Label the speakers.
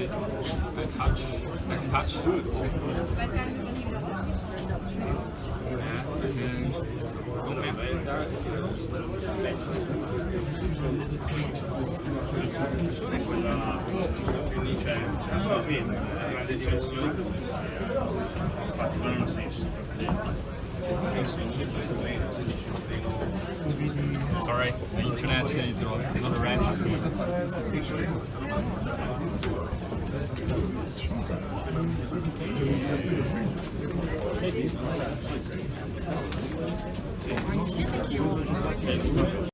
Speaker 1: Touch. Touch.
Speaker 2: Ich weiß gar nicht, ob man die wieder rausgeht.
Speaker 1: Don't mentre. La funzione è quella, quindi cioè, va bene, la grande dimensione, infatti non ha senso, nel senso in questo treno, se dici un treno. Sorry, the internet is not ready.
Speaker 3: Они все такие опытные.